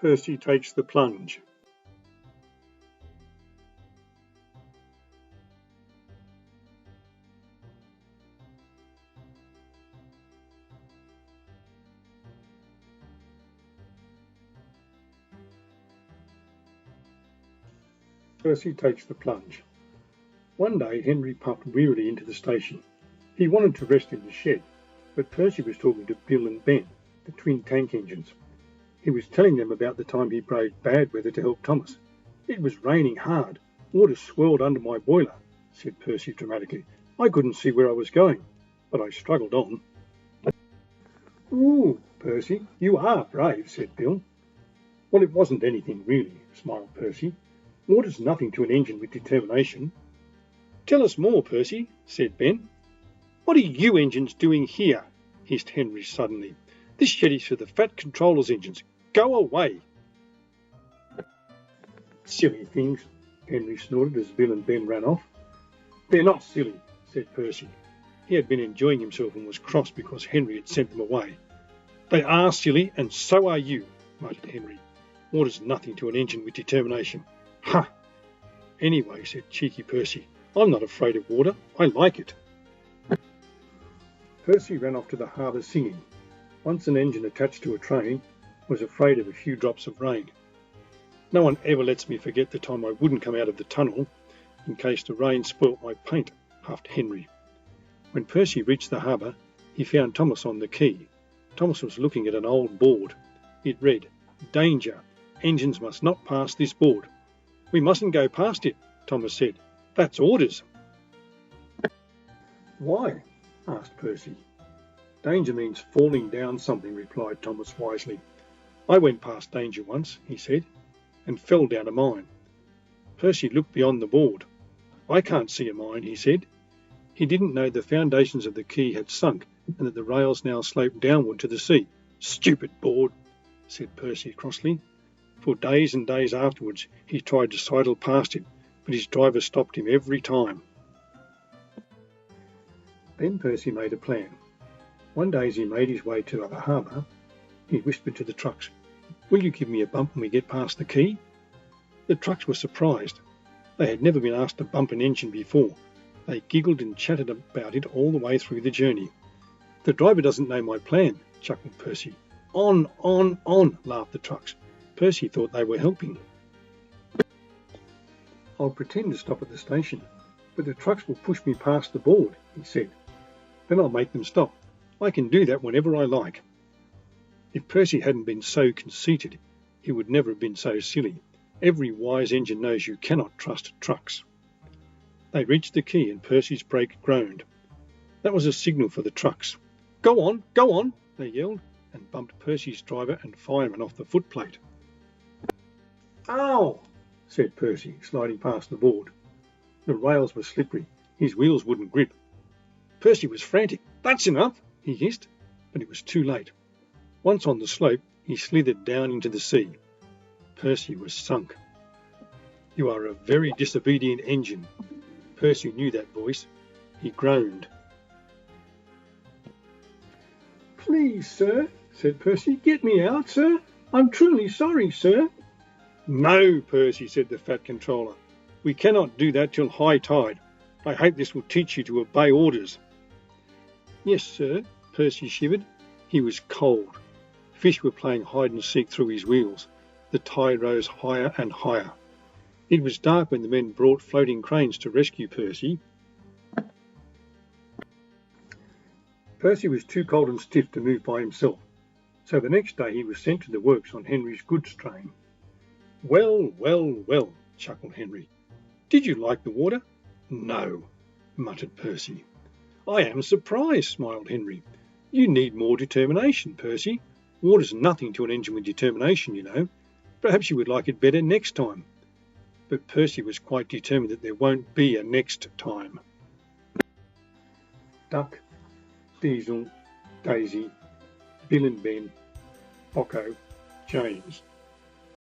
Percy takes the plunge. Percy takes the plunge. One day Henry puffed wearily into the station. He wanted to rest in the shed, but Percy was talking to Bill and Ben, the twin tank engines. He was telling them about the time he braved bad weather to help Thomas. "It was raining hard. Water swirled under my boiler," said Percy dramatically. "I couldn't see where I was going, but I struggled on." "Ooh, Percy, you are brave," said Bill. "Well, it wasn't anything really," smiled Percy. "Water's nothing to an engine with determination." "Tell us more, Percy," said Ben. "What are you engines doing here?" hissed Henry suddenly. "This shed is for the Fat Controller's engines. Go away." "Silly things," Henry snorted as Bill and Ben ran off. "They're not silly," said Percy. He had been enjoying himself and was cross because Henry had sent them away. "They are silly, and so are you," muttered Henry. "Water's nothing to an engine with determination." "Ha! Anyway," said cheeky Percy, "I'm not afraid of water. I like it." Percy ran off to the harbour singing. Once an engine attached to a train was afraid of a few drops of rain. "No one ever lets me forget the time I wouldn't come out of the tunnel in case the rain spoilt my paint," huffed Henry. When Percy reached the harbour, he found Thomas on the quay. Thomas was looking at an old board. It read, "Danger! Engines must not pass this board." "We mustn't go past it," Thomas said. "That's orders." "Why?" asked Percy. "Danger means falling down something," replied Thomas wisely. "I went past danger once," he said, "and fell down a mine." Percy looked beyond the board. "I can't see a mine," he said. He didn't know the foundations of the quay had sunk and that the rails now sloped downward to the sea. "Stupid board," said Percy crossly. For days and days afterwards he tried to sidle past it, but his driver stopped him every time. Then Percy made a plan. One day as he made his way to the harbour, he whispered to the trucks, "Will you give me a bump when we get past the quay?" The trucks were surprised. They had never been asked to bump an engine before. They giggled and chatted about it all the way through the journey. "The driver doesn't know my plan," chuckled Percy. On, laughed the trucks. Percy thought they were helping. "I'll pretend to stop at the station, but the trucks will push me past the board," he said. "Then I'll make them stop. I can do that whenever I like." If Percy hadn't been so conceited, he would never have been so silly. Every wise engine knows you cannot trust trucks. They reached the quay and Percy's brake groaned. That was a signal for the trucks. Go on, they yelled, and bumped Percy's driver and fireman off the footplate. "Ow!" said Percy, sliding past the board. The rails were slippery. His wheels wouldn't grip. Percy was frantic. "That's enough," he hissed, but it was too late. Once on the slope, he slithered down into the sea. Percy was sunk. "You are a very disobedient engine." Percy knew that voice. He groaned. "Please, sir," said Percy, "get me out, sir. I'm truly sorry, sir." "No, Percy," said the Fat Controller. "We cannot do that till high tide. I hope this will teach you to obey orders." "Yes, sir," Percy shivered. He was cold. Fish were playing hide and seek through his wheels. The tide rose higher and higher. It was dark when the men brought floating cranes to rescue Percy. Percy was too cold and stiff to move by himself, so the next day he was sent to the works on Henry's goods train. Well, chuckled Henry. "Did you like the water?" "No," muttered Percy. "I am surprised," smiled Henry. "You need more determination, Percy. Water's nothing to an engine with determination, you know. Perhaps you would like it better next time." But Percy was quite determined that there won't be a next time. Duck, Diesel, Daisy, Bill and Ben, Bocco, James.